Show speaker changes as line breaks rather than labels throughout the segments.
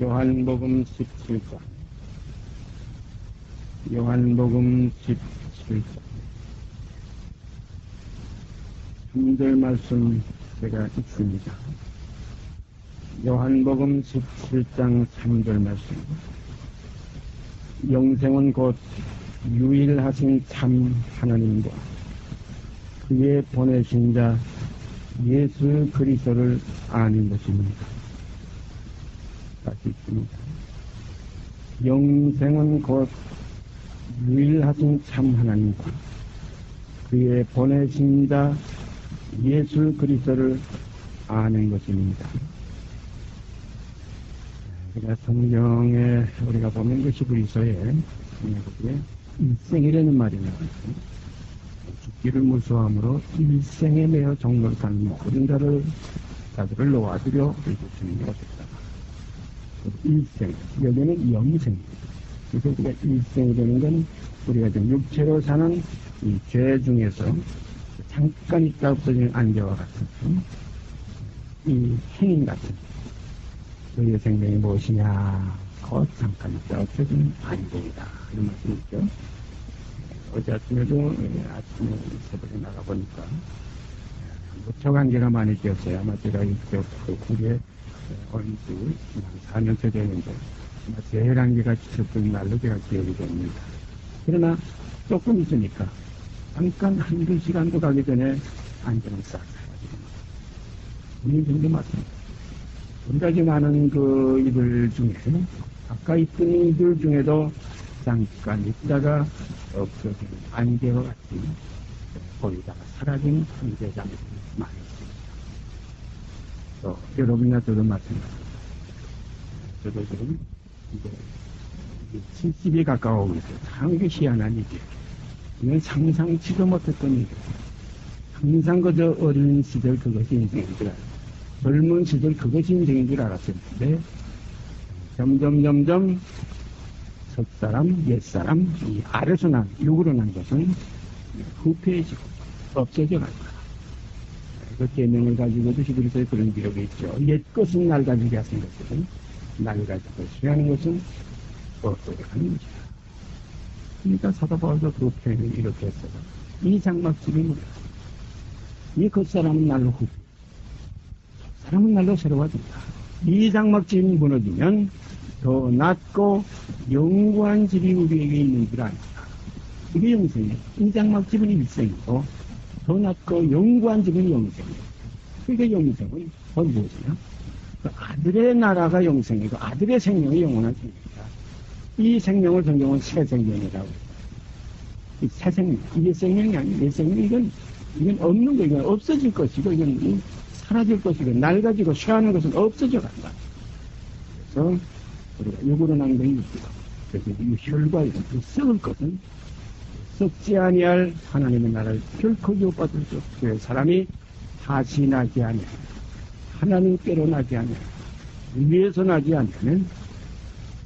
요한복음 17장. 요한복음 17장. 3절 말씀 제가 읽습니다. 요한복음 17장 3절 말씀. 영생은 곧 유일하신 참 하나님과 그의 보내신 자 예수 그리스도를 아는 것입니다. 다시 읽습니다. 영생은 곧 유일하신 참 하나님과 그의 보내신 자 예수 그리스도를 아는 것입니다. 그러니까 성경에 우리가 보면 그 히브리서에 일생이라는 말이 나와요. 죽기를 무서워함으로 일생에 매어 종로를 가는 모든 자들을 놓아주려 이렇게 주님이 오셨다. 일생, 여기는 영생입니다. 그래서 우리가 일생이 되는 건 우리가 좀 육체로 사는 이 죄 중에서 잠깐 있다 없어지는 안개와 같은 이 행인 같은 너희의 생명이 무엇이냐? 곧 잠깐 있다 없어지는 안개이다. 이런 말씀이죠. 어제 아침에도 아침에 새벽에 나가보니까 무척 안개가 많이 꼈어요. 아마 제가 이쪽 구리에 온 지 4년째 되는데 아마 제일 안개가 지쳤던 날로 제가 기억이 됩니다. 그러나 조금 있으니까 잠깐 한두 시간도 가기 전에 안개는 싹 사라지고 우리 정도 맞습니다. 우리가 지금 아는 그 이들 중에 아까 있던 이들 중에도 잠깐 있다가 없어지는 안개와 같이 보이다가 사라진 한계장이 많이 있습니다. 또 여러분이나 저도 마찬가지입니다. 저도 지금 이제 70이 가까워오고 있어요. 참 이게 희한한 일이에요. 이건 상상치도 못했던 일이에요. 항상 그저 어린 시절 그것이 인생인 줄 알아요. 젊은 시절 그것이 인생인 줄 알았었는데 점점 첫사람, 옛사람, 이 아래서 난, 육으로 난 것은 후패해지고 없어져 갈 거야. 그 계명을 가지고도 히브리서에 그런 기록이 있죠. 옛 것은 낡아지게 하신 것은 낡아지고 수행하는 것은 없어져 가는 것이야. 그러니까 사도 바울도 그 표현을 이렇게 했어요. 이 장막집이 뭐야? 이 겉사람은 날로 후패, 사람은 날로 새로워진다. 이 장막집이 무너지면 더 낮고 영구한 집이 우리에게 있는 줄 압니다. 이게 영생이에요. 이 장막집은 일생이고 더 낮고 영구한 집은 영생이에요. 그게 영생은 무엇이냐? 그 아들의 나라가 영생이고 아들의 생명이 영원한 생명이다. 이 생명을 성경은 새 생명이라고 해요. 이 새 생명, 이게 생명이 아니에요. 이 생명, 이건 없는 거, 이건 없어질 것이고, 이건 사라질 것이고, 낡아지고 쇠하는 것은 없어져 간다. 그래서 우리가 육으로 난 것이 있고, 그래서 이 혈과 이런 썩을 것은 썩지 아니할 하나님의 나라를 결코 유업받을 수 없어요. 사람이 다시 나지 아니하 하나님께로 나지 아니하 위에서 나지 않으면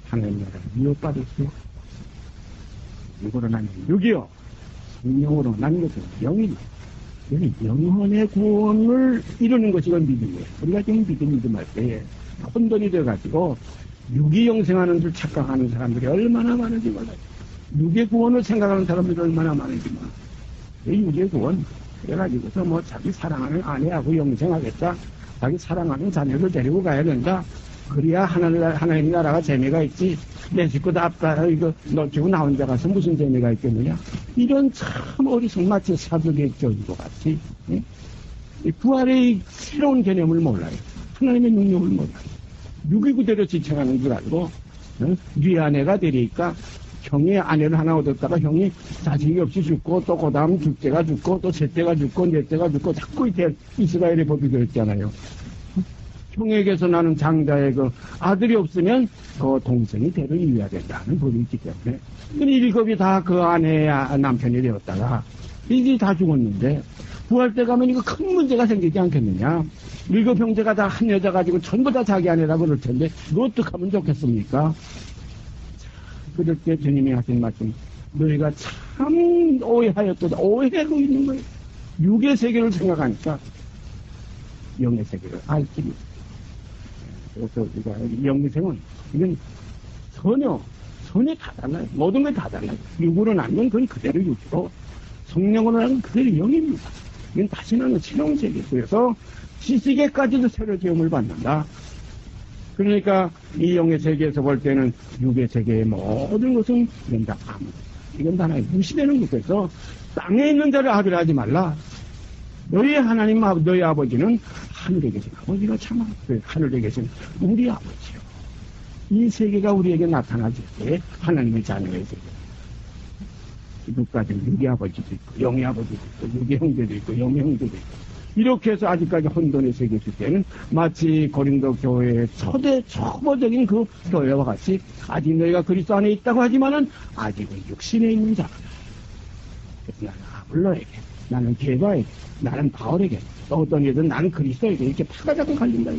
하나님의 나라를 유업받을 수 없어요. 육으로 난 것은 육이요. 성령으로 난 것은 영이다. 영혼의 구원을 이루는 것이 건 믿음이에요. 우리가 지금 믿음할 때에 혼돈이 돼가지고 육이 영생하는 줄 착각하는 사람들이 얼마나 많은지 몰라요. 육의 구원을 생각하는 사람들이 얼마나 많은지 몰라요. 이 육의 구원 그래가지고서 뭐 자기 사랑하는 아내하고 영생하겠다, 자기 사랑하는 자녀를 데리고 가야 된다, 그래야 하나님 나라가 재미가 있지, 내 식구 다 앞가라 이거 놓치고 나 혼자 가서 무슨 재미가 있겠느냐, 이런 참 어리석은 마치 사극의 격인 것 같이 이 부활의 새로운 개념을 몰라요. 하나님의 능력을 몰라요. 육이 그대로 지쳐가는 줄 알고 네 아내가 되니까 형이 아내를 하나 얻었다가 형이 자식이 없이 죽고 또 그 다음 둘째가 죽고 또 셋째가 죽고 넷째가 죽고 자꾸 이렇게 이스라엘의 법이 되었잖아요. 형에게서 나는 장자의 그 아들이 없으면 그 동생이 대를 이어야 된다는 법이 있기 때문에 일곱이 다 그 아내의 남편이 되었다가 이게 다 죽었는데 부활 때 가면 이거 큰 문제가 생기지 않겠느냐. 일곱 형제가 다 한 여자 가지고 전부 다 자기 아내라고 그럴 텐데 이거 어떡하면 좋겠습니까? 그럴 때 주님이 하신 말씀, 너희가 참 오해하였도다. 오해하고 있는 거예요. 육의 세계를 생각하니까 영의 세계를 알 길이. 그래서 우리가 영생은, 이건 전혀 다 달라요. 모든 게 다 달라요. 육으로 나면 그건 그대로 육이고, 성령으로 나면 그대로 영입니다. 이건 다시 나는 새로운 세계. 그래서 지식에까지도 새로 지음을 받는다. 그러니까 이 영의 세계에서 볼 때는 육의 세계의 모든 것은 이건 다 아무. 이건 다 무시되는 것에서 땅에 있는 자를 아들 하지 말라. 너희 하나님, 너희 아버지는 하늘에 계신 아버지가 참 하늘에 계신 우리 아버지요. 이 세계가 우리에게 나타나질 때 하나님의 자녀의 세계. 누구까지 육의 아버지도 있고 영의 아버지도 있고 육의 형제도 있고 영의 형제도 있고 이렇게 해서 아직까지 혼돈의 세계 있을 때는 마치 고린도 교회의 초보적인 그 교회와 같이 아직 너희가 그리스도 안에 있다고 하지만은 아직은 육신에 있는 자라. 그래서 나는 아볼로에게, 나는 게바에게, 나는 바울에게, 또 어떤 이든 나는 그리스도에게 이렇게 파가 자꾸 갈린다.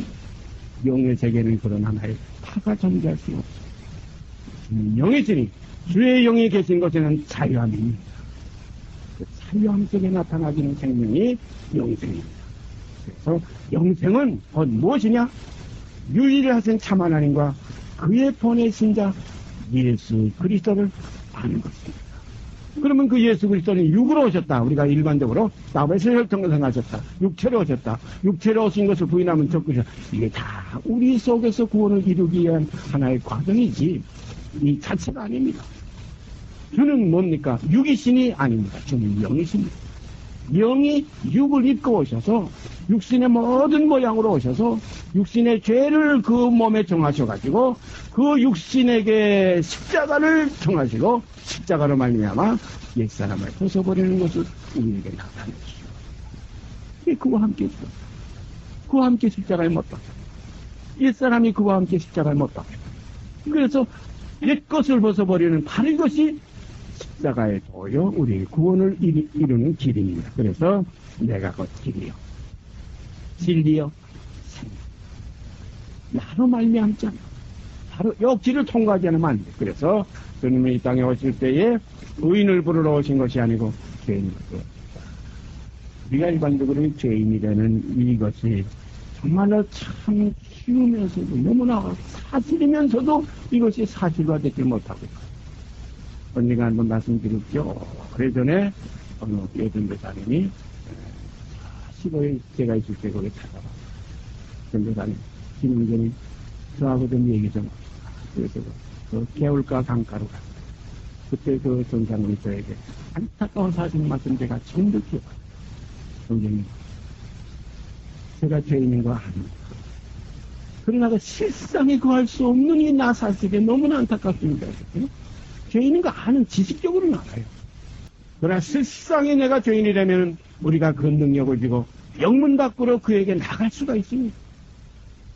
영의 세계는 그런 하나의 파가 존재할 수가 없어. 영의 진이 주의 영이 계신 곳에는 자유함입니다. 그 자유함 속에 나타나지는 생명이 영생입니다. 그래서 영생은 곧 무엇이냐? 유일하신 참 하나님과 그의 보내신 자 예수 그리스도를 아는 것입니다. 그러면 그 예수 그리스도는 육으로 오셨다. 우리가 일반적으로 나베스 혈통을 행하셨다. 육체로 오셨다. 육체로 오신 것을 부인하면 적그죠. 이게 다 우리 속에서 구원을 이루기 위한 하나의 과정이지 이 자체가 아닙니다. 주는 뭡니까? 육이신이 아닙니다. 주는 영이십니다. 영이 육을 입고 오셔서 육신의 모든 모양으로 오셔서 육신의 죄를 그 몸에 정하셔가지고 그 육신에게 십자가를 정하시고 십자가로 말미암아 옛사람을 벗어버리는 것을 우리에게 나타내주시오. 그와 함께 죽었다. 그와 함께 십자가에 못 박혔다. 옛사람이 그와 함께 십자가에 못 박혔다. 그래서 옛것을 벗어버리는 바로 이것이 십자가에 도여 우리의 구원을 이루는 길입니다. 그래서 내가 곧 길이요 진리요 생명. 나로 말미암지 않아. 바로 이 길을 통과하지 않으면 안 돼. 그래서 주님이 이 땅에 오실 때에 의인을 부르러 오신 것이 아니고 죄인을 부르러. 우리가 일반적으로 죄인이라는 이것이 정말로 참 쉬우면서도 너무나 사실이면서도 이것이 사실화되지 못하고 있다. 언니가 한번 말씀드렸죠. 오래전에 어느 예전도사님이 15일 제가 있을 때 거기 찾아와. 전도사님, 김은전이 저하고 좀 얘기 좀 합시다. 그래서 그 개울가 강가로 갔어요. 그때 그 전사님이 저에게 안타까운 사실 말씀 제가 처음 듣기요. 선생님, 제가 죄인인 거 아닙니다. 그러나 그 실상에 구할 수 없는 이 나 사실에 너무나 안타깝습니다. 죄인인 거 아는 지식적으로는 알아요. 그러나 실상에 내가 죄인이라면 우리가 그 능력을 지고 영문 밖으로 그에게 나갈 수가 있습니다.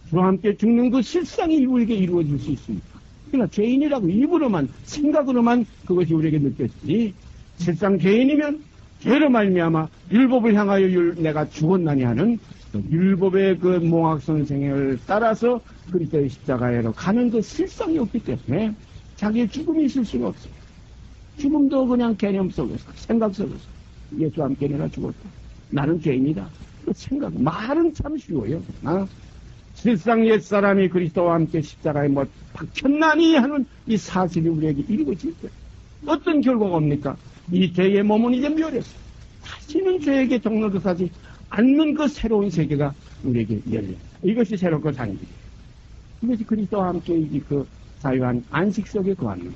주와 함께 죽는 그 실상이 우리에게 이루어질 수 있습니다. 그러나 죄인이라고 입으로만 생각으로만 그것이 우리에게 느껴지지 실상 죄인이면 죄로 말미암아 율법을 향하여 내가 죽었나니 하는 그 율법의 그 몽학 선생을 따라서 그리스도의 십자가에로 가는 그 실상이 없기 때문에 자기의 죽음이 있을 수가 없어요. 죽음도 그냥 개념 속에서, 생각 속에서. 예수와 함께 내가 죽었다. 나는 죄인이다. 그 생각, 말은 참 쉬워요. 실상 옛사람이 그리스도와 함께 십자가에 못 박혔나니 하는 이 사실이 우리에게 이루어질 때 어떤 결과가 옵니까? 이 죄의 몸은 이제 멸했어. 다시는 죄에게 종로도 사지 않는 그 새로운 세계가 우리에게 열립니다. 이것이 새롭고 사는 길이에요. 이것이 그리스도와 함께 이제 그 자유한 안식 속에 거하는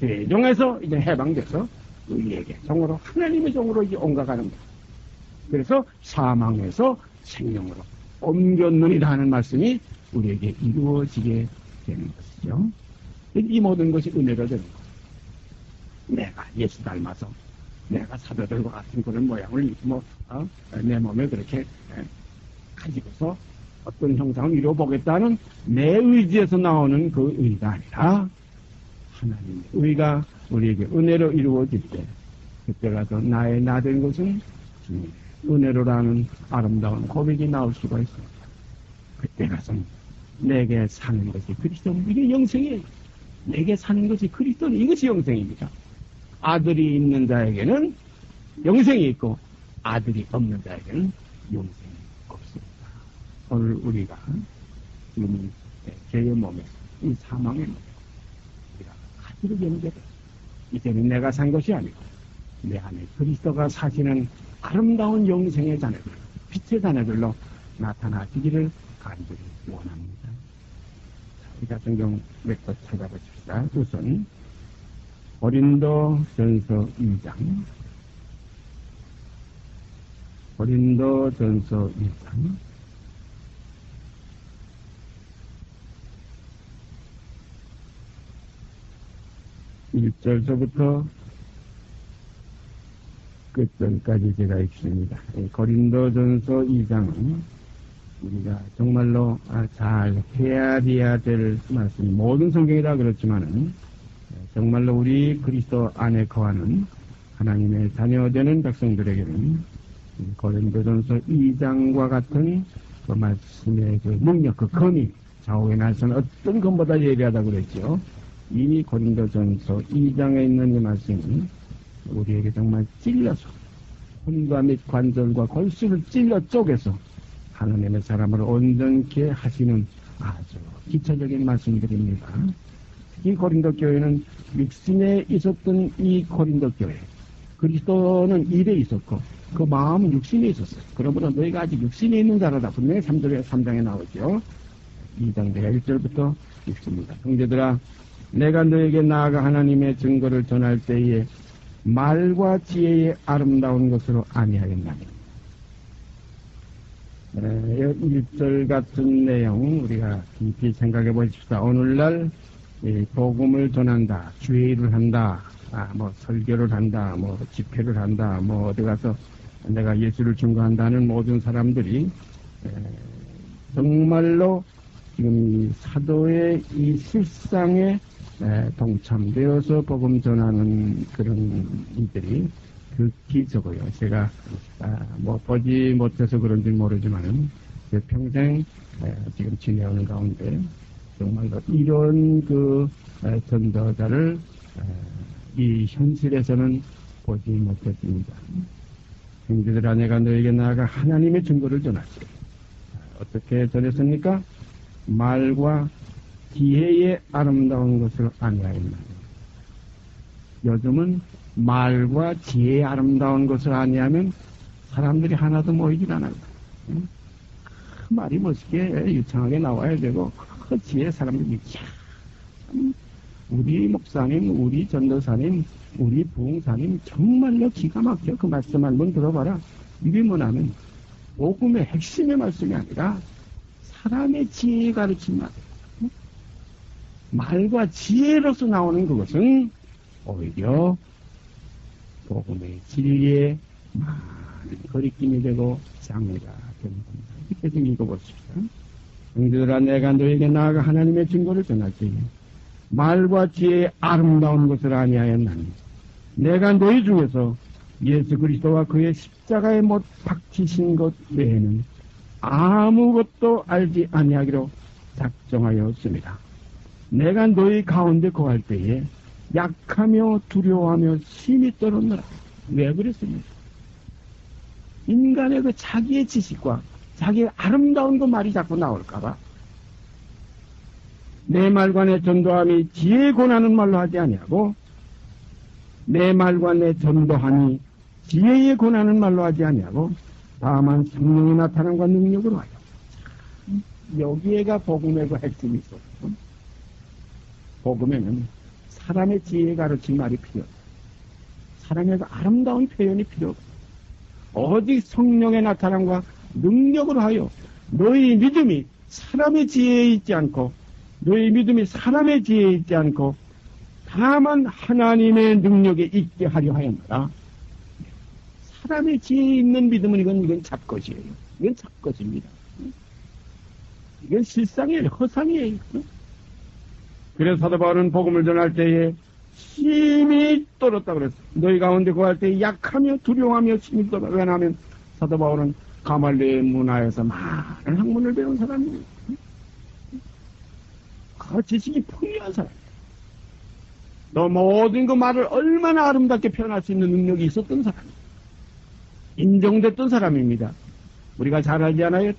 죄종에서 이제 해방돼서 우리에게 종으로 하나님의 종으로 이제 옮겨가는 거예요. 그래서 사망에서 생명으로 옮겼느니라 하는 말씀이 우리에게 이루어지게 되는 것이죠. 이 모든 것이 은혜로 되는 거예요. 내가 예수 닮아서 내가 사도들과 같은 그런 모양을 내 몸에 그렇게 가지고서 어떤 형상을 이루어보겠다는 내 의지에서 나오는 그 의가 아니라 하나님의 의가 우리에게 은혜로 이루어질 때 그때 가서 나의 나 된 것은 주님의 은혜로라는 아름다운 고백이 나올 수가 있습니다. 그때 가서 내게 사는 것이 그리스도, 이게 영생이에요. 내게 사는 것이 그리스도는 이것이 영생입니다. 아들이 있는 자에게는 영생이 있고 아들이 없는 자에게는 영생이 없습니다. 오늘 우리가 지금 죄의 몸에, 이 사망의 몸에 우리가 가지로 연결해. 이제는 내가 산 것이 아니고 내 안에 그리스도가 사시는 아름다운 영생의 자녀들, 빛의 자녀들로 나타나시기를 간절히 원합니다. 우리가 성경 몇 번 찾아보십시다. 우선 고린도전서 2장, 고린도전서 2장 1절서부터 끝절까지 제가 읽습니다. 고린도전서 2장은 우리가 정말로 잘 헤아려야 될 말씀, 모든 성경이다 그렇지만은 정말로 우리 그리스도 안에 거하는 하나님의 자녀되는 백성들에게는 고린도전서 2장과 같은 그 말씀의 그 능력, 그 검이 좌우에 나서는 어떤 검보다 예리하다고 그랬죠. 이 고린도전서 2장에 있는 이 말씀이 우리에게 정말 찔러서 혼과 및 관절과 골수를 찔러 쪼개서 하나님의 사람을 온전케 하시는 아주 기초적인 말씀들입니다. 이 고린도 교회는 육신에 있었던 이 고린도 교회, 그리스도는 일에 있었고 그 마음은 육신에 있었어요. 그러므로 너희가 아직 육신에 있는 자라다. 분명히 3장에 나오죠. 2장 내가 1절부터 읽습니다. 형제들아, 내가 너에게 나아가 하나님의 증거를 전할 때에 말과 지혜의 아름다운 것으로 아니하였나니. 1절 같은 내용 우리가 깊이 생각해 보십시다. 오늘날 복음을 전한다, 주의를 한다, 설교를 한다, 집회를 한다, 어디 가서 내가 예수를 증거한다는 모든 사람들이 정말로 지금 이 사도의 이 실상에 동참되어서 복음 전하는 그런 이들이 극히 적어요. 제가 보지 못해서 그런지 모르지만은 제 평생 지금 지내오는 가운데 정말로 이런 그 전도자를 이 현실에서는 보지 못했습니다. 형제들아, 내가 너에게 나아가 하나님의 증거를 전하시오. 어떻게 전했습니까? 말과 지혜의 아름다운 것을 아니하였나니. 요즘은 말과 지혜의 아름다운 것을 아니하면 사람들이 하나도 모이질 않아요. 말이 멋있게 유창하게 나와야 되고 그 지혜 사람들이 우리 목사님, 우리 전도사님, 우리 부흥사님 정말로 기가 막혀. 그 말씀 한번 들어봐라. 이게 뭐냐면 복음의 핵심의 말씀이 아니라 사람의 지혜에 가르친 말. 말과 지혜로서 나오는 그것은 오히려 복음의 진리에 많은 거리낌이 되고 장애가 되는 겁니다. 이렇게 좀 읽어보십시다. 형제들아, 내가 너에게 나아가 하나님의 증거를 전하지 말과 지혜의 아름다운 것을 아니하였나니 내가 너희 중에서 예수 그리스도와 그의 십자가에 못 박히신 것 외에는 아무것도 알지 아니하기로 작정하였습니다. 내가 너희 가운데 거할 때에 약하며 두려워하며 심히 떨었노라. 왜 그랬습니까? 인간의 그 자기의 지식과 자기의 아름다운 그 말이 자꾸 나올까봐 내 말과 내 전도함이 지혜에 권하는 말로 하지 아니하고 내 말과 내 전도함이 지혜에 권하는 말로 하지 아니하고 다만 성령의 나타남과 능력으로 하여. 여기에가 복음의 그 핵심이 있어. 복음에는 사람의 지혜에 가르친 말이 필요해. 사람의 그 아름다운 표현이 필요해. 오직 성령의 나타남과 능력으로 하여 너희 믿음이 사람의 지혜에 있지 않고 너희 믿음이 사람의 지혜에 있지 않고 다만 하나님의 능력에 있게 하려 하였노라. 사람의 지혜에 있는 믿음은 이건 잡것이에요. 이건 잡것입니다. 이건 실상이에요. 허상이에요. 그래서 사도 바울은 복음을 전할 때에 심히 떨었다 그랬어. 너희 가운데 구할 때 약하며 두려워하며 심히 떨었다. 왜냐하면 사도 바울은 가말리엘 문화에서 많은 학문을 배운 사람이에요. 그 지식이 풍요한 사람. 또 모든 그 말을 얼마나 아름답게 표현할 수 있는 능력이 있었던 사람. 인정됐던 사람입니다. 우리가 잘 알지 않아요?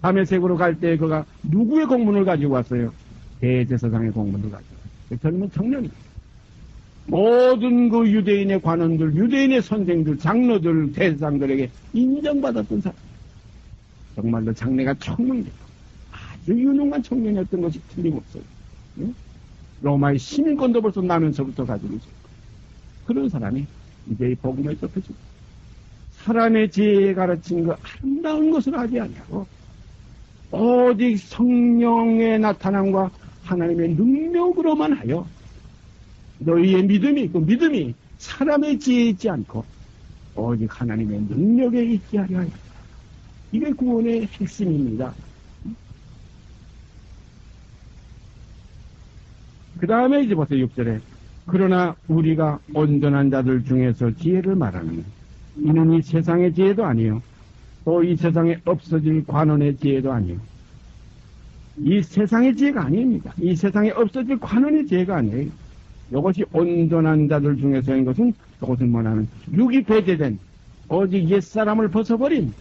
다메섹으로 갈 때 그가 누구의 공문을 가지고 왔어요? 대제사장의 공문을 가지고 왔어요. 젊은 청년입니다. 모든 그 유대인의 관원들, 유대인의 선생들, 장로들, 대제사장들에게 인정받았던 사람. 정말로 장래가 청명되고 아주 유능한 청년이었던 것이 틀림없어요. 응? 로마의 시민권도 벌써 나면서부터 가지고 있어요. 그런 사람이 이제 이 복음을 접해주고 사람의 지혜에 가르친 그 아름다운 것을 하지 아니하고 오직 성령의 나타남과 하나님의 능력으로만 하여 너희의 믿음이 있고 믿음이 사람의 지혜에 있지 않고 오직 하나님의 능력에 있게 하려 하였다. 이게 구원의 핵심입니다. 그 다음에 이제 보세요. 6절에 그러나 우리가 온전한 자들 중에서 지혜를 말하는 이는 이 세상의 지혜도 아니요 또 이 세상에 없어질 관원의 지혜도 아니요 이 세상의 지혜가 아닙니다. 이 세상에 없어질 관원의 지혜가 아니에요. 이것이 온전한 자들 중에서인 것은 이것은 뭐냐면 육이 배제된 오직 옛사람을 벗어버린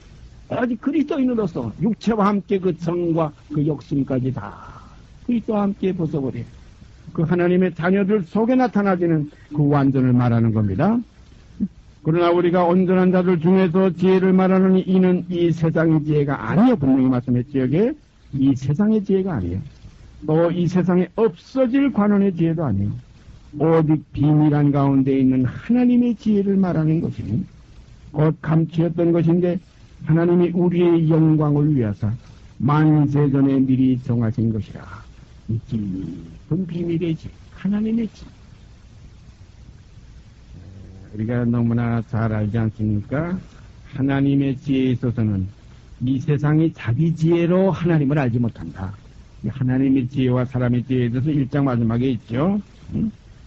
오직 그리스도인으로서 육체와 함께 그 정과 그 욕심까지 다 그리스도와 함께 벗어버린 그 하나님의 자녀들 속에 나타나지는 그 완전을 말하는 겁니다. 그러나 우리가 온전한 자들 중에서 지혜를 말하는 이는 이 세상의 지혜가 아니요. 분명히 말씀했지 여기에 이 세상의 지혜가 아니에요. 또 이 세상에 없어질 관원의 지혜도 아니에요. 오직 비밀한 가운데 있는 하나님의 지혜를 말하는 것이니 곧 감추었던 것인데 하나님이 우리의 영광을 위하사 만세전에 미리 정하신 것이라. 이 깊은 비밀의 지혜, 하나님의 지혜. 우리가 너무나 잘 알지 않습니까? 하나님의 지혜에 있어서는 이 세상이 자기 지혜로 하나님을 알지 못한다. 하나님의 지혜와 사람의 지혜에 대해서 1장 마지막에 있죠.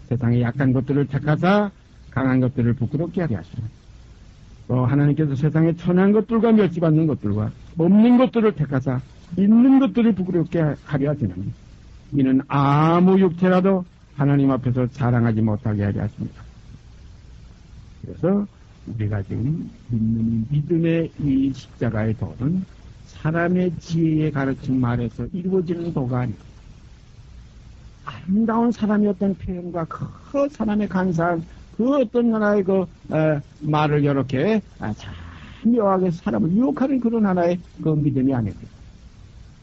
세상의 약한 것들을 택하사 강한 것들을 부끄럽게 하게 하시고 또 하나님께서 세상의 천한 것들과 멸시받는 것들과 없는 것들을 택하사 있는 것들을 부끄럽게 하려 하시는 이는 아무 육체라도 하나님 앞에서 자랑하지 못하게 하려 하십니다. 그래서 우리가 지금 믿는 믿음의 이 십자가의 도는 사람의 지혜에 가르친 말에서 이루어지는 도가 아니고 아름다운 사람의 어떤 표현과 그 사람의 간사한 그 어떤 하나의 그 말을 이렇게 참 묘하게 사람을 유혹하는 그런 하나의 그 믿음이 아닙니다.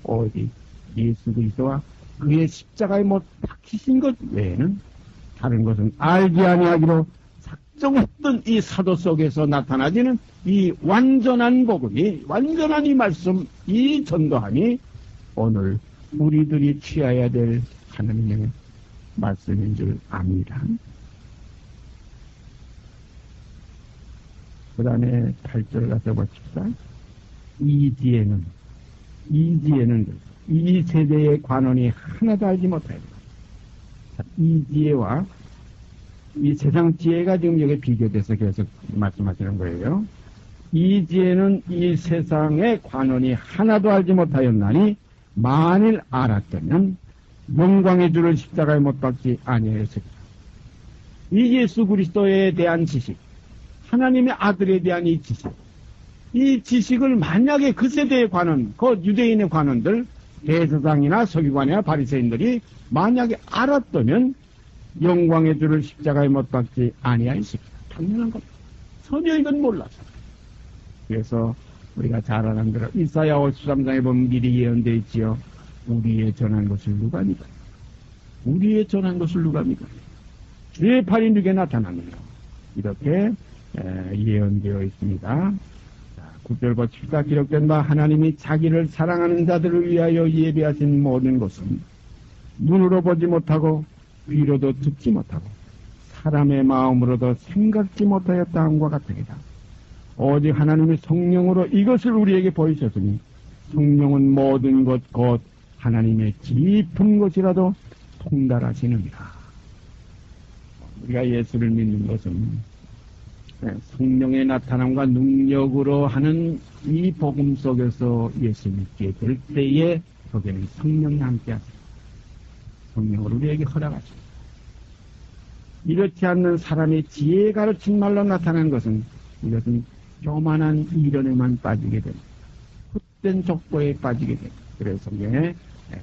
오직 예수 그리스도와 그의 십자가에 못 박히신 것 외에는 다른 것은 알지 아니하기로 작정했던 이 사도 속에서 나타나지는 이 완전한 복음이 완전한 이 말씀 이 전도함이 오늘 우리들이 취해야 될 하나님의 말씀인 줄 압니다. 그 다음에 8절 가서 봅시다. 이 지혜는 이 세대의 관원이 하나도 알지 못하여 이 지혜와 이 세상 지혜가 지금 여기 비교돼서 계속 말씀하시는 거예요. 이 지혜는 이 세상의 관원이 하나도 알지 못하였나니 만일 알았다면 영광의 주를 십자가에 못 박지 아니하였으리라. 이 예수 그리스도에 대한 지식, 하나님의 아들에 대한 이 지식, 이 지식을 만약에 그 세대의 관원, 그 유대인의 관원들, 대제사장이나 서기관이나 바리새인들이 만약에 알았다면 영광의 주를 십자가에 못 박지 아니하였으리라. 당연한 겁니다. 전혀 이건 몰라서. 그래서 우리가 잘 아는 대로 이사야 53장에 보면 미리 예언되어 있지요. 우리의 전한 것을 누가 믿어? 우리의 전한 것을 누가 믿어? 주의 팔이 누게 나타납니다. 이렇게 예언되어 있습니다. 9절 보십시다. 기록된 바 하나님이 자기를 사랑하는 자들을 위하여 예비하신 모든 것은 눈으로 보지 못하고 귀로도 듣지 못하고 사람의 마음으로도 생각지 못하였다 함과 같으리라. 오직 하나님의 성령으로 이것을 우리에게 보이셨으니 성령은 모든 것 곧 하나님의 깊은 것이라도 통달하시느니라. 우리가 예수를 믿는 것은 성령의 나타남과 능력으로 하는 이 복음 속에서 예수 믿게 될 때에 거기에는 성령이 함께 하십니다. 성령을 우리에게 허락하십니다. 이렇지 않는 사람의 지혜에 가르친 말로 나타난 것은 이것은 교만한 이론에만 빠지게 됩니다. 헛된 족보에 빠지게 됩니다. 그래서 성경에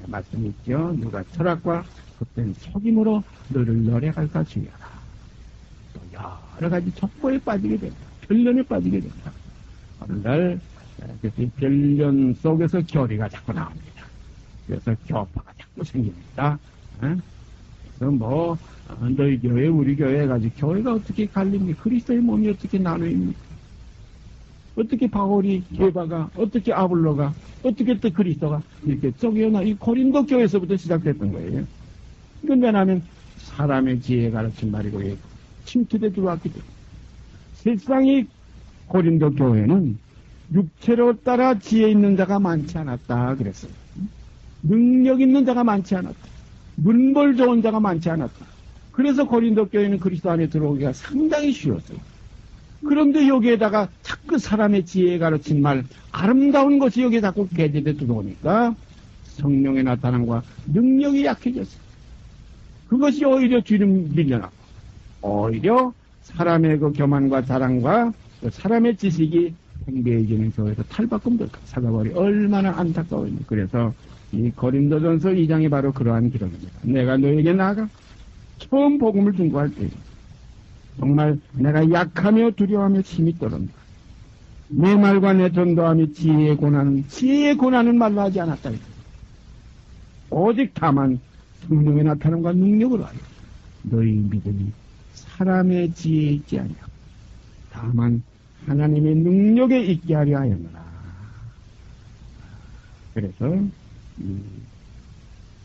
말씀이 있죠. 누가 철학과 헛된 속임으로 너를 노력할까 주의하라. 또 여러 가지 족보에 빠지게 됩니다. 변론에 빠지게 됩니다. 오늘날 그래서 변론 속에서 교리가 자꾸 나옵니다. 그래서 교파가 자꾸 생깁니다. 그래서 너희 교회, 우리 교회 해가지고 교회가 어떻게 갈립니까? 그리스도의 몸이 어떻게 나누입니까? 어떻게 바울이 게바가, 어떻게 아볼로가, 어떻게 또 그리스도가 이렇게 쪼개어나 이 고린도 교회에서부터 시작됐던 거예요. 이건 왜냐하면 사람의 지혜에 가르친 말이고 침투돼 들어왔기 때문에. 세상이 고린도 교회는 육체로 따라 지혜 있는 자가 많지 않았다 그랬어요. 능력 있는 자가 많지 않았다. 문벌 좋은 자가 많지 않았다. 그래서 고린도 교회는 그리스도 안에 들어오기가 상당히 쉬웠어요. 그런데 여기에다가 자꾸 사람의 지혜에 가르친 말, 아름다운 것이 여기에 자꾸 게재돼 들어오니까 성령의 나타남과 능력이 약해졌어요. 그것이 오히려 뒤를 밀려나고, 오히려 사람의 그 교만과 자랑과 사람의 지식이 팽배해지는 교회로 탈바꿈도 찾아버리 얼마나 안타까워요. 그래서 이 고린도전서 2장이 바로 그러한 기록입니다. 내가 너에게 나아가 처음 복음을 증거할 때 정말 내가 약하며 두려워하며 힘이 떨어진다. 내 말과 내 전도함이 지혜의 고난은 말로 하지 않았다. 오직 다만 성령의 나타남과 능력으로 하여 너희 믿음이 사람의 지혜에 있지 아니하고 다만 하나님의 능력에 있게 하려 하였노라. 그래서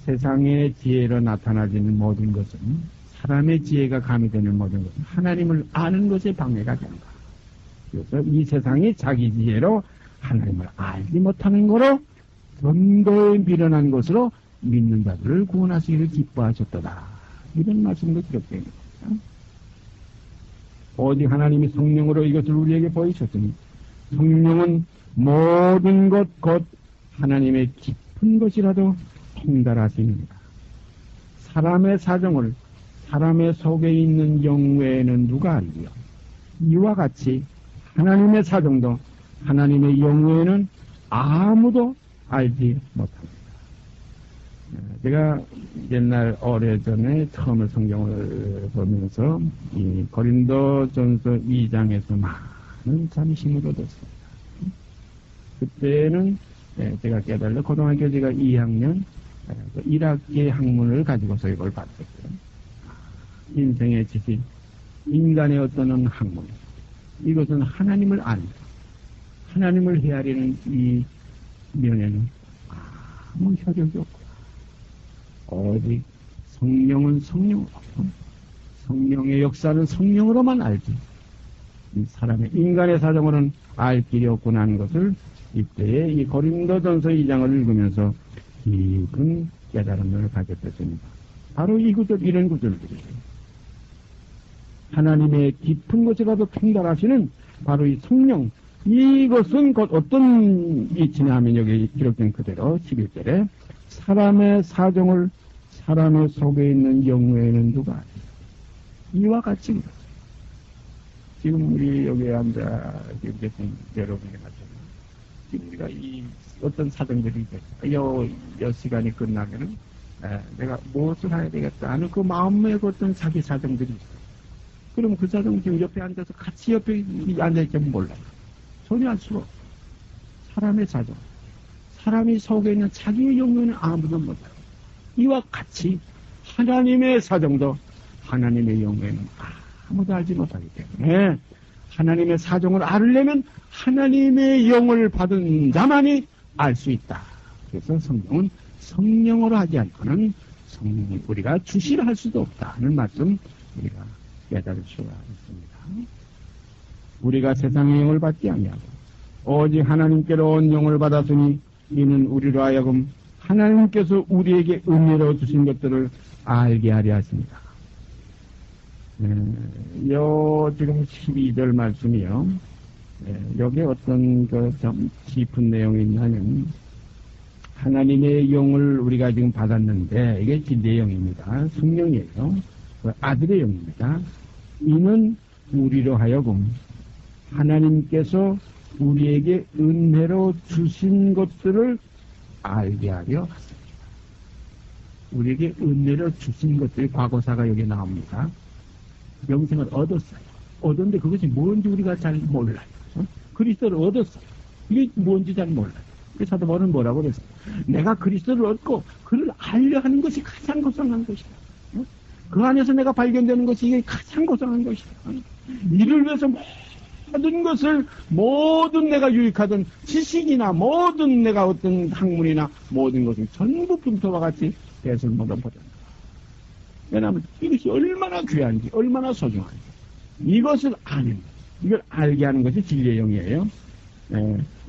세상의 지혜로 나타나지는 모든 것은 사람의 지혜가 가미되는 모든 것은 하나님을 아는 것에 방해가 된다. 그래서 이 세상이 자기 지혜로 하나님을 알지 못하는 거로 전도에 미련한 것으로 믿는 자들을 구원하시기를 기뻐하셨도다. 이런 말씀도 기록되어 있습니다. 오직 하나님이 성령으로 이것을 우리에게 보이셨으니 성령은 모든 것 곧 하나님의 깊은 것이라도 통달하십니다. 사람의 사정을 사람의 속에 있는 영 외에는 누가 알리요? 이와 같이 하나님의 사정도 하나님의 영 외에는 아무도 알지 못합니다. 제가 옛날 오래전에 처음에 성경을 보면서 이 고린도전서 2장에서 많은 참 힘을 얻었습니다. 그때는 제가 깨달아 고등학교 제가 2학년 1학기 학문을 가지고서 이걸 봤었고요. 인생의 지식, 인간의 어떤 학문, 이것은 하나님을 아는, 하나님을 헤아리는 이 면에는 아무 효력이 없고 오직 성령은 성령으로, 성령의 역사는 성령으로만 알지 이 사람의 인간의 사정으로는 알 길이 없구나 하는 것을 이때에 이 고린도전서 2장을 읽으면서 깊은 깨달음을 가게 됐습니다. 바로 이 구절, 이런 구절들이에요. 하나님의 깊은 것이라도 통달하시는 바로 이 성령, 이것은 곧 어떤 이치냐 하면 여기 기록된 그대로 11절에 사람의 사정을 사람의 속에 있는 영외에는 누가 아니요. 이와 같이 지금 우리 여기에 앉아 계신 여러분이 같잖아요. 지금 우리가 이 어떤 사정들이 있겠어요. 여 시간이 끝나면은 내가 무엇을 해야 되겠다 하는 그 마음에 어떤 자기 사정들이 있어요. 그럼 그 사정 지금 옆에 앉아서 같이 옆에 앉아있으면 몰라요. 전혀 알 수가 없어요. 사람의 사정. 사람이 속에 있는 자기의 영혼은 아무도 못해요. 이와 같이 하나님의 사정도 하나님의 영혼은 아무도 알지 못하기 때문에 하나님의 사정을 알려면 하나님의 영을 받은 자만이 알 수 있다. 그래서 성령은 성령으로 하지 않고는 우리가 주시를 할 수도 없다는 말씀 우리가 깨달을 수가 있습니다. 우리가 세상의 영을 받지 아니하고 오직 하나님께로 온 영을 받았으니 이는 우리로 하여금 하나님께서 우리에게 은혜로 주신 것들을 알게 하려 하십니다. 지금 12절 말씀이요. 여기에 어떤 좀 깊은 내용이 있냐면 하나님의 영을 우리가 지금 받았는데 이게 진리의 영입니다. 성령이에요. 아들의 영입니다. 이는 우리로 하여금 하나님께서 우리에게 은혜로 주신 것들을 알게 하려 하십니다. 우리에게 은혜로 주신 것들이 과거사가 여기 나옵니다. 영생을 얻었어요. 얻었는데 그것이 뭔지 우리가 잘 몰라요. 그리스도를 얻었어요. 이게 뭔지 잘 몰라요. 그래서 사도 바울은 뭐라고 그랬어요? 내가 그리스도를 얻고 그를 알려 하는 것이 가장 고상한 것이다. 그 안에서 내가 발견되는 것이 이게 가장 고상한 것이다. 이를 위해서 모든 내가 유익하던 지식이나 모든 내가 어떤 학문이나 모든 것을 전부 분토와 같이 배설 못해 버렸다. 왜냐하면 이것이 얼마나 귀한지, 얼마나 소중한지. 이것을 아는, 이걸 알게 하는 것이 진리의 영이에요.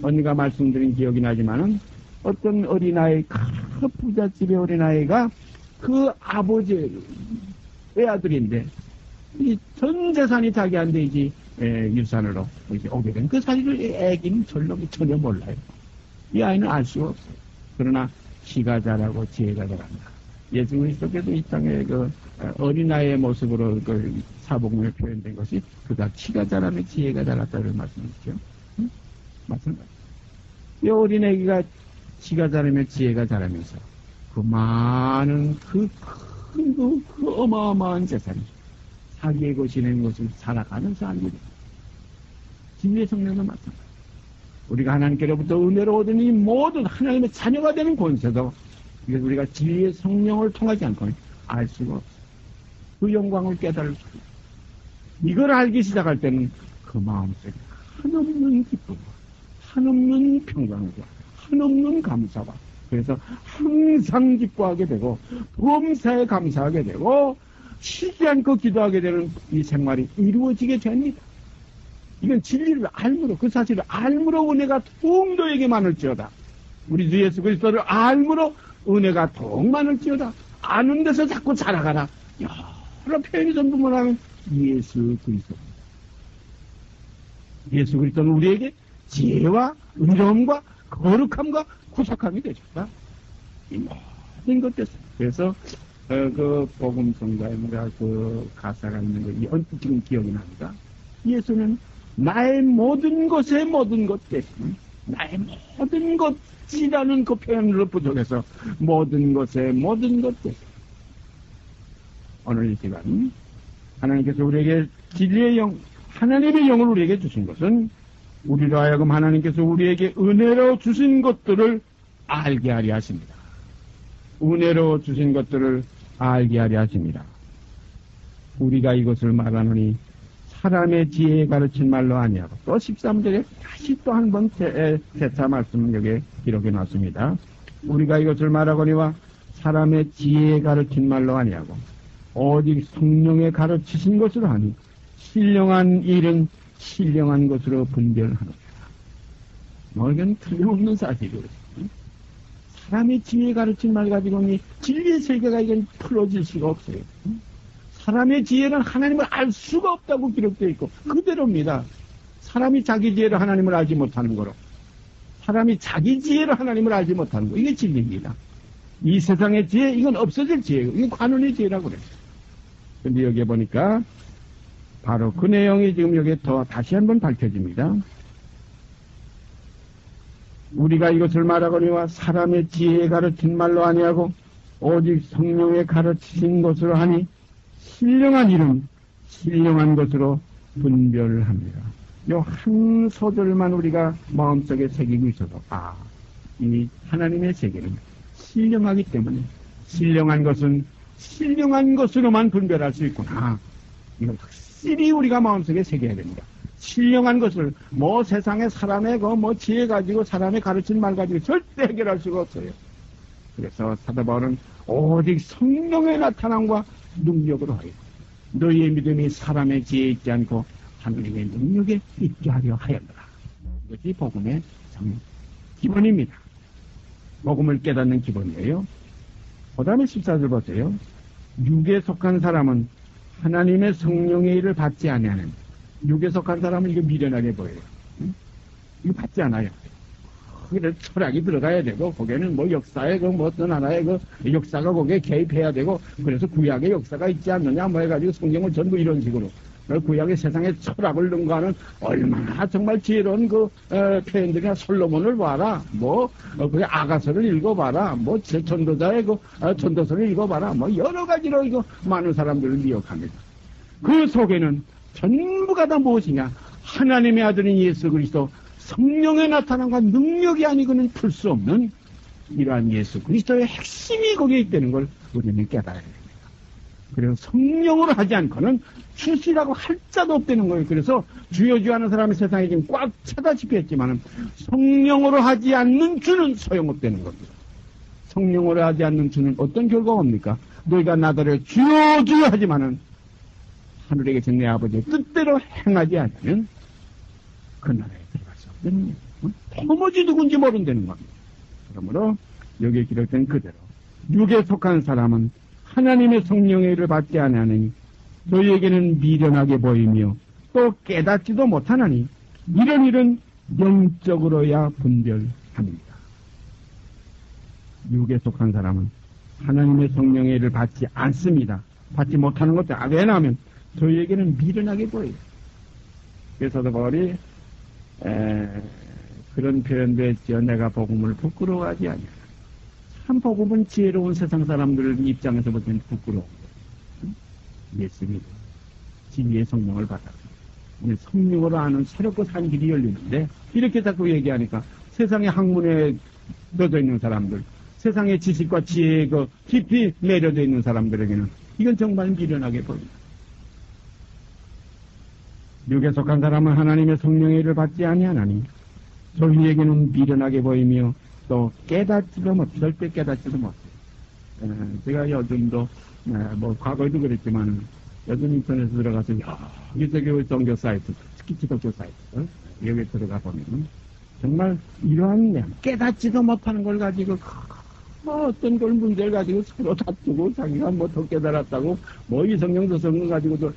언니가 말씀드린 기억이 나지만은 어떤 어린아이, 큰 부잣집의 어린아이가 그 아버지의 외아들인데 이 전 재산이 자기한테 이제 유산으로 이제 오게 된 그 사실을 애기는 전혀 몰라요. 이 아이는 알 수가 없어요. 그러나 키가 자라고 지혜가 자란다. 예수 그리스도께서 이 땅에 그 어린아이의 모습으로 그 사복음에 표현된 것이 그가 키가 자라면 지혜가 자랐다는 말씀이죠. 응? 마찬가지. 이 어린애기가 키가 자라면 지혜가 자라면서 그 많은 그 어마어마한 재산이 자기의 것이라는 것을 살아가면서 알게 됩니다. 진리의 성령도 마찬가지. 우리가 하나님께로부터 은혜로 얻은 이 모든 하나님의 자녀가 되는 권세도 이게 우리가 진리의 성령을 통하지 않고 알 수가 없어요. 그 영광을 깨달을 수 없어요. 이걸 알기 시작할 때는 그 마음속에 한없는 기쁨과 한없는 평강과 한없는 감사와 그래서 항상 기뻐하게 되고 범사에 감사하게 되고 쉬지 않고 기도하게 되는 이 생활이 이루어지게 됩니다. 이건 진리를 알므로 그 사실을 알므로 은혜가 더욱 너에게 많을지어다. 우리 주 예수 그리스도를 알므로 은혜가 더욱 많을지어다. 아는 데서 자꾸 자라가라. 여러 표현이 전부 뭐라면 예수 그리스도. 예수 그리스도는 우리에게 지혜와 은혜함과 거룩함과 구속함이 되셨다. 이 모든 것 됐어요. 그래서 그 복음성가에 뭐가 그 가사가 있는 거, 이 언뜻 지금 기억이 납니다. 예수는 나의 모든 것의 모든 것 대신 나의 모든 것이라는 그 표현으로 부족해서 모든 것의 모든 것 대신 오늘 이 시간 하나님께서 우리에게 진리의 영, 하나님의 영을 우리에게 주신 것은 우리로 하여금 하나님께서 우리에게 은혜로 주신 것들을 알게 하려 하십니다. 은혜로 주신 것들을 알게 하려 하십니다. 우리가 이것을 말하노니 사람의 지혜에 가르친 말로 아니하고 또 13절에 다시 또 한 번 재차 말씀 여기에 기록해 놨습니다. 우리가 이것을 말하거니와 사람의 지혜에 가르친 말로 아니하고 오직 성령에 가르치신 것으로 하니 신령한 일은 신령한 것으로 분별하노라. 이건 틀림없는 사실이에요. 사람의 지혜에 가르친 말 가지고는 진리의 세계가 이건 풀어질 수가 없어요. 사람의 지혜는 하나님을 알 수가 없다고 기록되어 있고 그대로입니다. 사람이 자기 지혜로 하나님을 알지 못하는 거로 사람이 자기 지혜로 하나님을 알지 못하는 거 이게 진리입니다. 이 세상의 지혜 이건 없어질 지혜고 이게 관원의 지혜라고 그래요. 근데 여기에 보니까 바로 그 내용이 지금 여기에 더 다시 한번 밝혀집니다. 우리가 이것을 말하거니와 사람의 지혜에 가르친 말로 아니하고 오직 성령에 가르치신 것으로 하니 신령한 일은 신령한 것으로 분별합니다. 요 한 소절만 우리가 마음속에 새기고 있어도 이 하나님의 세계는 신령하기 때문에 신령한 것은 신령한 것으로만 분별할 수 있구나. 이걸 확실히 우리가 마음속에 새겨야 됩니다. 신령한 것을 세상에 사람의 지혜 가지고 사람의 가르친 말 가지고 절대 해결할 수가 없어요. 그래서 사도 바울은 오직 성령의 나타남과 능력으로 하여 너희의 믿음이 사람의 지혜에 있지 않고 하나님의 능력에 있게 하려 하였노라. 이것이 복음의 기본입니다. 복음을 깨닫는 기본이에요. 그 다음에 14절 보세요. 육에 속한 사람은 하나님의 성령의 일을 받지 아니하는 육에 속한 사람은 이거 미련하게 보여요. 이거 받지 않아요. 그래 철학이 들어가야 되고 거기에는 역사에 어떤 하나의 역사가 거기에 개입해야 되고 그래서 구약의 역사가 있지 않느냐 해가지고 성경을 전부 이런 식으로 구약의 세상에 철학을 능가하는 얼마나 정말 지혜로운 표현들이나 솔로몬을 봐라. 그 아가서를 읽어봐라. 전도자의 전도서를 읽어봐라. 여러 가지로 많은 사람들을 미혹합니다. 그 속에는 전부가 다 무엇이냐? 하나님의 아들인 예수 그리스도 성령의 나타남과 능력이 아니고는 풀 수 없는 이러한 예수 그리스도의 핵심이 거기에 있다는 걸 우리는 깨달아야 됩니다. 그래서 성령으로 하지 않고는 출시라고 할 자도 없다는 거예요. 그래서 주여 주여 하는 사람이 세상에 지금 꽉 차다시피 했지만은 성령으로 하지 않는 주는 소용없다는 겁니다. 성령으로 하지 않는 주는 어떤 결과가 옵니까? 너희가 나더러 주여 주여 하지만은 하늘에 계신 내 아버지의 뜻대로 행하지 않으면 그 나라에 들어갈 수 없는 도무지 누군지 모른다는 겁니다. 그러므로 여기에 기록된 그대로 육에 속한 사람은 하나님의 성령의 일을 받지 아니하니 저희에게는 미련하게 보이며 또 깨닫지도 못하나니 이런 일은 영적으로야 분별합니다. 육에 속한 사람은 하나님의 성령의 일을 받지 않습니다. 받지 못하는 것도 왜냐하면 저희에게는 미련하게 보여요. 그래서 바울이 그런 표현도 했죠. 내가 복음을 부끄러워하지 아니하라. 참 복음은 지혜로운 세상 사람들 입장에서 보면 부끄러운 거예요. 예수 믿어 진리의 성령을 받았어. 성령으로 아는 새롭고 산 길이 열리는데 이렇게 자꾸 얘기하니까 세상의 학문에 넣어져 있는 사람들, 세상의 지식과 지혜에 깊이 내려져 있는 사람들에게는 이건 정말 미련하게 보입니다. 육에 속한 사람은 하나님의 성령의 일을 받지 아니하나니 저희에게는 미련하게 보이며 또 깨닫지도 절대 깨닫지도 못해요. 제가 요즘도 과거에도 그랬지만 요즘 인터넷에 들어가서 유대교 종교 사이트, 특히 기독교 사이트 여기 들어가 보면 정말 이러한 깨닫지도 못하는 걸 가지고 어떤 걸 문제를 가지고 서로 다투고 자기가 더 깨달았다고 이 성경도 성경 가지고도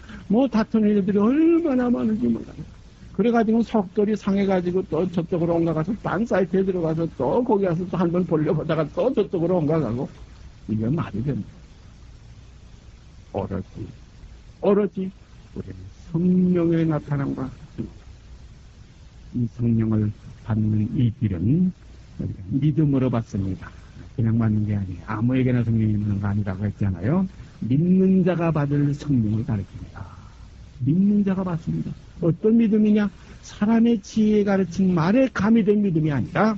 다투는 일들이 얼마나 많은지 몰라요. 그래가지고 속돌이 상해가지고 또 저쪽으로 옮겨가서 딴 사이트에 들어가서 또 거기 가서 또 한 번 보려보다가 또 저쪽으로 옮겨가고 이게 말이 됩니다. 오로지 우리는 성령의 나타남과 이 성령을 받는 이 길은 믿음으로 받습니다. 그냥 받는 게 아니에요. 아무에게나 성령이 있는 거 아니라고 했잖아요. 믿는 자가 받을 성령을 가르칩니다. 믿는 자가 받습니다. 어떤 믿음이냐? 사람의 지혜에 가르친 말에 가미된 믿음이 아니라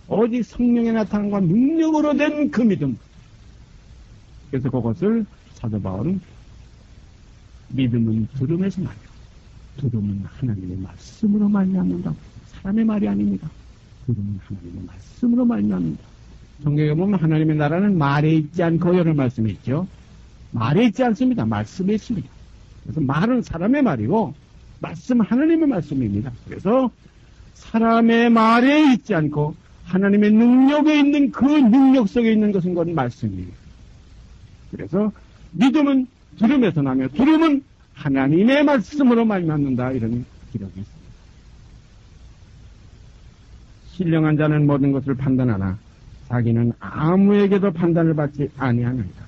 오직 성령의 나타남과 능력으로 된 그 믿음. 그래서 그것을 사도 바울은 믿음은 들음에서 나요. 들음은 하나님의 말씀으로 말미암는다. 사람의 말이 아닙니다. 들음은 하나님의 말씀으로 말미암는다. 성경에 보면 하나님의 나라는 말에 있지 않고 이런 말씀이 있죠. 말에 있지 않습니다. 말씀에 있습니다. 그래서 말은 사람의 말이고 말씀은 하나님의 말씀입니다. 그래서 사람의 말에 있지 않고 하나님의 능력에 있는 그 능력 속에 있는 것은 그건 말씀이에요. 그래서 믿음은 들음에서 나며 들음은 하나님의 말씀으로 말미암는다 이런 기록이 있습니다. 신령한 자는 모든 것을 판단하나 자기는 아무에게도 판단을 받지 아니하느니라.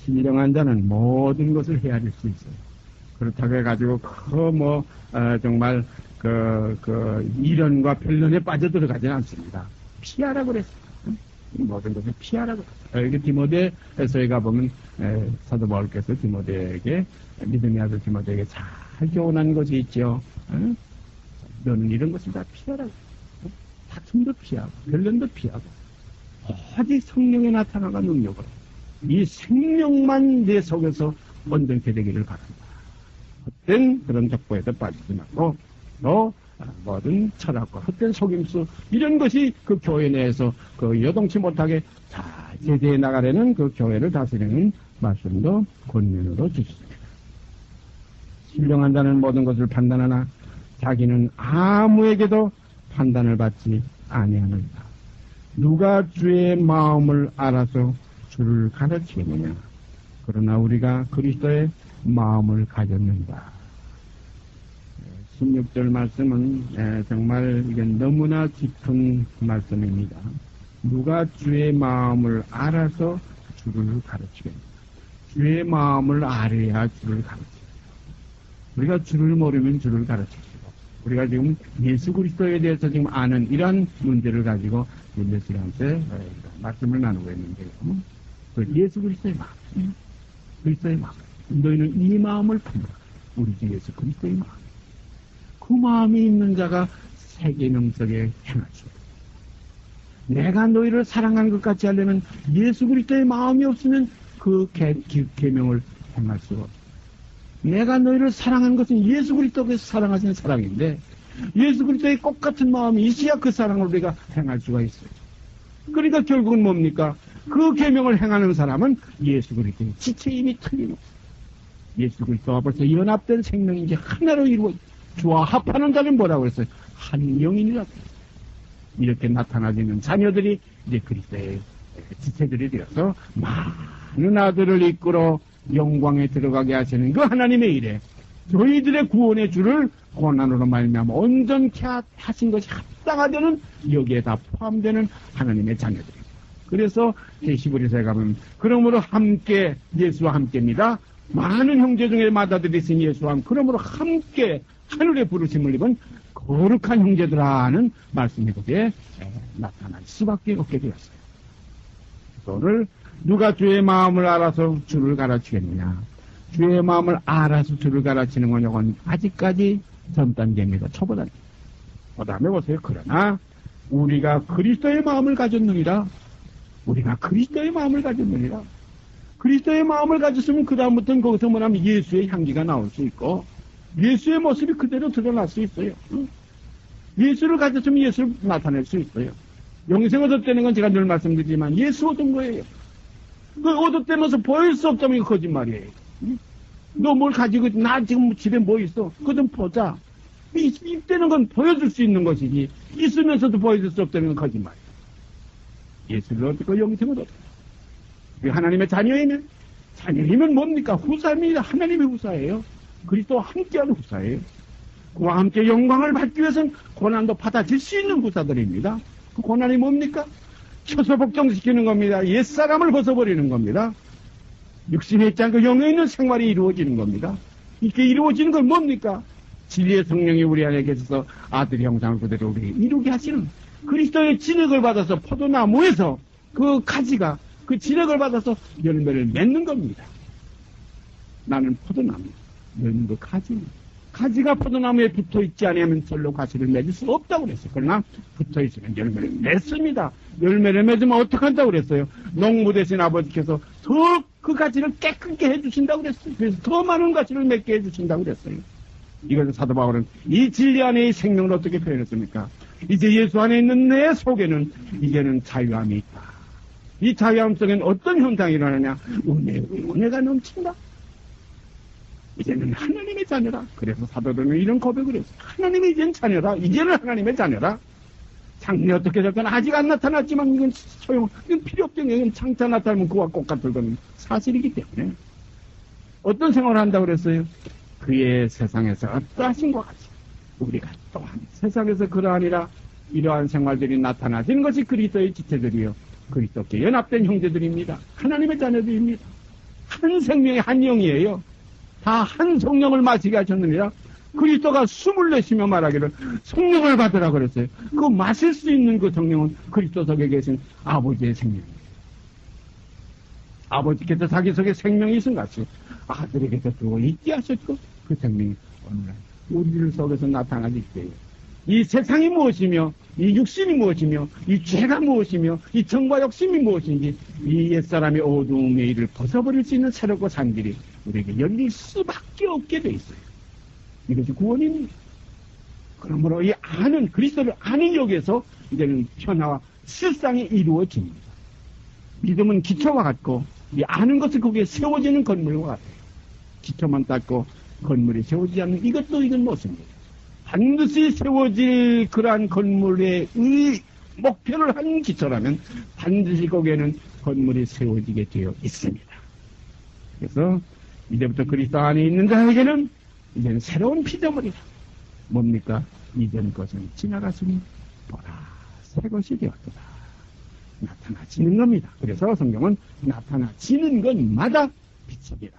신령한 자는 모든 것을 헤아릴 수 있어요. 그렇다고 해가지고 정말 이론과 변론에 빠져들어가지는 않습니다. 피하라고 그랬어요. 모든 것을 피하라고. 여기 디모데에서에 가보면 사도 바울께서 디모데에게 믿음의 아들 디모데에게 잘 교훈한 것이 있죠. 너는 이런 것을 다 피하라고. 다툼도 피하고 변론도 피하고 오직 성령의 나타나가 능력으로 이 생명만 내 속에서 온전케 되기를 바란다. 헛된 그런 족보에서 빠지지 말고 또 모든 철학과 헛된 속임수 이런 것이 그 교회 내에서 여동치 못하게 잘 제대해 나가려는 그 교회를 다스리는 말씀도 권면으로 주셨습니다. 신령한 자는 모든 것을 판단하나 자기는 아무에게도 판단을 받지 아니하느니라. 누가 주의 마음을 알아서 주를 가르치느냐. 그러나 우리가 그리스도의 마음을 가졌는가. 16절 말씀은 정말 이건 너무나 깊은 말씀입니다. 누가 주의 마음을 알아서 주를 가르치겠느냐. 주의 마음을 알아야 주를 가르치겠다. 우리가 주를 모르면 주를 가르치시고, 우리가 지금 예수 그리스도에 대해서 지금 아는 이러한 문제를 가지고 몇 시간째 말씀을 나누고 있는데요. 그 예수 그리스도의 마음, 그리스도의 마음. 너희는 이 마음을 품으라. 우리 주 예수 그리스도의 마음. 그 마음이 있는 자가 세 계명 속에 행하시오. 내가 너희를 사랑한 것 같이 하려면 예수 그리스도의 마음이 없으면 그 계명을 행할 수가 없어. 내가 너희를 사랑한 것은 예수 그리스도께서 사랑하시는 사랑인데, 예수 그리스도의 꽃 같은 마음이 있어야 그 사랑을 우리가 행할 수가 있어요. 그러니까 결국은 뭡니까? 그 계명을 행하는 사람은 예수 그리스도의 지체의 힘이 틀림없어요. 예수 그리스도와 벌써 연합된 생명이 이제 하나로 이루어 주와 합하는 자는 뭐라고 했어요? 한 영이니라. 이렇게 나타나지는 자녀들이 이제 그리스도의 지체들이 되어서 많은 아들을 이끌어 영광에 들어가게 하시는 그 하나님의 일에 저희들의 구원의 줄을 고난으로 말미암아 온전케 하신 것이 합당하되는 여기에 다 포함되는 하나님의 자녀들입니다. 그래서 히브리서에 가면 그러므로 함께 예수와 함께입니다. 많은 형제 중에 맏아들이 있으니 예수와 함께 그러므로 함께 하늘의 부르심을 입은 거룩한 형제들아는 말씀이 거기에 나타날 수밖에 없게 되었어요. 오늘 누가 주의 마음을 알아서 주를 가르치겠느냐? 주의 마음을 알아서 주를 가르치는 건 아직까지 전 단계입니다. 초보단계. 그 다음에 보세요. 그러나 우리가 그리스도의 마음을 가졌느니라. 우리가 그리스도의 마음을 가졌느니라. 그리스도의 마음을 가졌으면 그 다음부터는 거기서 뭐냐면 예수의 향기가 나올 수 있고 예수의 모습이 그대로 드러날 수 있어요. 예수를 가졌으면 예수를 나타낼 수 있어요. 영생 얻었다는 건 제가 늘 말씀드리지만 예수 얻은 거예요. 그 얻었다면서 보일 수 없다면 이거 거짓말이에요. 너 뭘 가지고 나 지금 집에 뭐 있어? 그거 좀 보자. 있다는 건 보여줄 수 있는 것이지 있으면서도 보여줄 수 없다는 건 거짓말이에요. 예수를 얻고 영생을 얻고 하나님의 자녀이면 자녀이면 뭡니까? 후사입니다. 하나님의 후사예요. 그리스도와 함께하는 후사예요. 그와 함께 영광을 받기 위해서는 고난도 받아질 수 있는 후사들입니다. 그 고난이 뭡니까? 처소 복종시키는 겁니다. 옛사람을 벗어버리는 겁니다. 육신에 있지 않고 영에 있는 생활이 이루어지는 겁니다. 이렇게 이루어지는 건 뭡니까? 진리의 성령이 우리 안에 계셔서 아들의 형상을 그대로 우리 이루게 하시는 그리스도의 진액을 받아서 포도나무에서 그 가지가 그 진액을 받아서 열매를 맺는 겁니다. 나는 포도나무, 너는 그 가지입니다. 가지가 포도나무에 붙어있지 않으면 절로 가지를 맺을 수 없다고 그랬어요. 그러나 붙어있으면 열매를 맺습니다. 열매를 맺으면 어떻게 한다고 그랬어요? 농부 되신 아버지께서 더 그 가지를 깨끗게 해주신다고 그랬어요. 그래서 더 많은 가지를 맺게 해주신다고 그랬어요. 이것을 사도 바울은 이 진리 안에 생명을 어떻게 표현했습니까? 이제 예수 안에 있는 내 속에는 이제는 자유함이 있다. 이 자유함 속에는 어떤 현상이 일어나냐? 은혜가 넘친다. 이제는 하나님의 자녀라. 그래서 사도들은 이런 고백을 했어요. 하나님의 이제는 자녀라. 이제는 하나님의 자녀라. 장래 어떻게 될건 아직 안 나타났지만 이건 이건 필요 없죠. 이건 장차 나타나면 그와 똑같을 건 사실이기 때문에. 어떤 생활을 한다고 그랬어요? 그의 세상에서 어떠하신 것 같이 우리가 또한 세상에서 그러하니라 이러한 생활들이 나타나지는 것이 그리스도의 지체들이요. 그리스도께 연합된 형제들입니다. 하나님의 자녀들입니다. 한 생명의 한 영이에요. 다 한 성령을 마시게 하셨느니라. 그리스도가 숨을 내쉬며 말하기를 성령을 받으라 그랬어요. 그 마실 수 있는 그 성령은 그리스도 속에 계신 아버지의 생명입니다. 아버지께서 자기 속에 생명이 있은 같이 아들에게서 두고 있게 하셨고 그 생명이 오늘날 우리들 속에서 나타나기 때문에 이 세상이 무엇이며 이 육신이 무엇이며 이 죄가 무엇이며 이 정과 욕심이 무엇인지 이 옛사람의 어두움의 일을 벗어버릴 수 있는 새롭고 산 길이 우리에게 열릴 수밖에 없게 돼 있어요. 이것이 구원입니다. 그러므로 이 아는 그리스도를 아는 역에서 이제는 변화와 실상이 이루어집니다. 믿음은 기초와 같고 이 아는 것은 거기에 세워지는 건물과 같아요. 기초만 닦고 건물이 세워지지 않는 이것도 이건 무엇입니까? 반드시 세워질 그러한 건물의 목표를 한 기초라면 반드시 거기에는 건물이 세워지게 되어 있습니다. 그래서 이제부터 그리스도 안에 있는 자에게는 이제는 새로운 피조물이다. 뭡니까? 이전 것은 지나갔으니 보라 새 것이 되었다. 나타나지는 겁니다. 그래서 성경은 나타나지는 것마다 빛이라.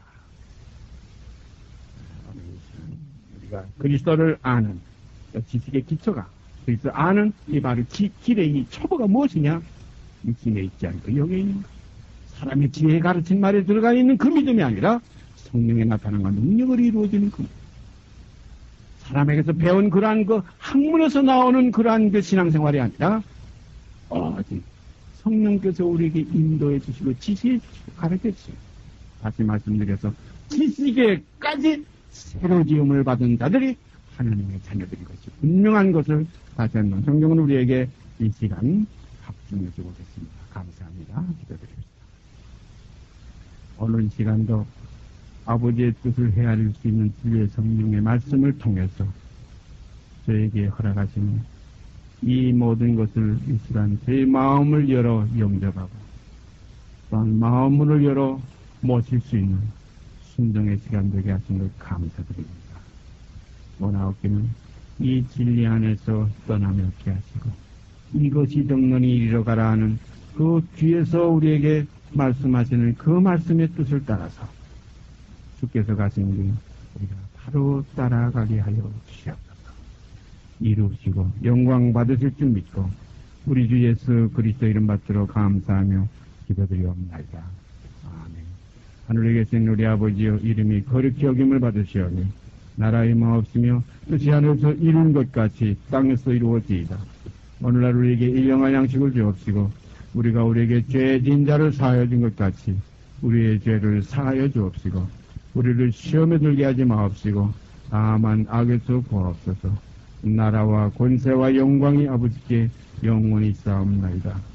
우리가 그리스도를 아는 지식의 기초가 그리스도 아는 이 바로 길의 이 초보가 무엇이냐? 육신에 있지 않고 영에 있는 것. 사람의 지혜에 가르친 말에 들어가 있는 그 믿음이 아니라 성령에 나타난 것 능력을 이루어지는 그 사람에게서 배운 그러한 그 학문에서 나오는 그러한 그 신앙생활이 아니라 오직 성령께서 우리에게 인도해 주시고 지시해 주시고 가르쳐 주시고 다시 말씀드려서 지식에까지 새로 지음을 받은 자들이 하나님의 자녀들인 것이 분명한 것을 다시 한번 성경은 우리에게 이 시간 확증해 주고 있습니다. 감사합니다. 기도드립니다. 오늘 시간도 아버지의 뜻을 헤아릴 수 있는 진리의 성령의 말씀을 통해서 저에게 허락하시는 이 모든 것을 이 시간 제 마음을 열어 영접하고 또한 마음을 열어 모실 수 있는 순종의 시간 되게 하신 것 감사드립니다. 원하옵기는 이 진리 안에서 떠나며 없게 하시고 이것이 정론이 이리로 가라 하는 그 뒤에서 우리에게 말씀하시는 그 말씀의 뜻을 따라서 주께서 가신 길 우리가 바로 따라가게 하여 주시옵소서. 이루시고 영광 받으실 줄 믿고 우리 주 예수 그리스도 이름 받들어 감사하며 기도드리옵나이다. 아멘. 하늘에 계신 우리 아버지여 이름이 거룩히 여김을 받으시오니 나라의 마옵시며 뜻이 하늘에서 이룬 것 같이 땅에서 이루어지이다. 오늘날 우리에게 일용할 양식을 주옵시고 우리가 우리에게 죄 지은 자를 사하여 준 것 같이 우리의 죄를 사하여 주옵시고 우리를 시험에 들게 하지 마옵시고 다만 악에서 구하옵소서. 나라와 권세와 영광이 아버지께 영원히 쌓옵나이다.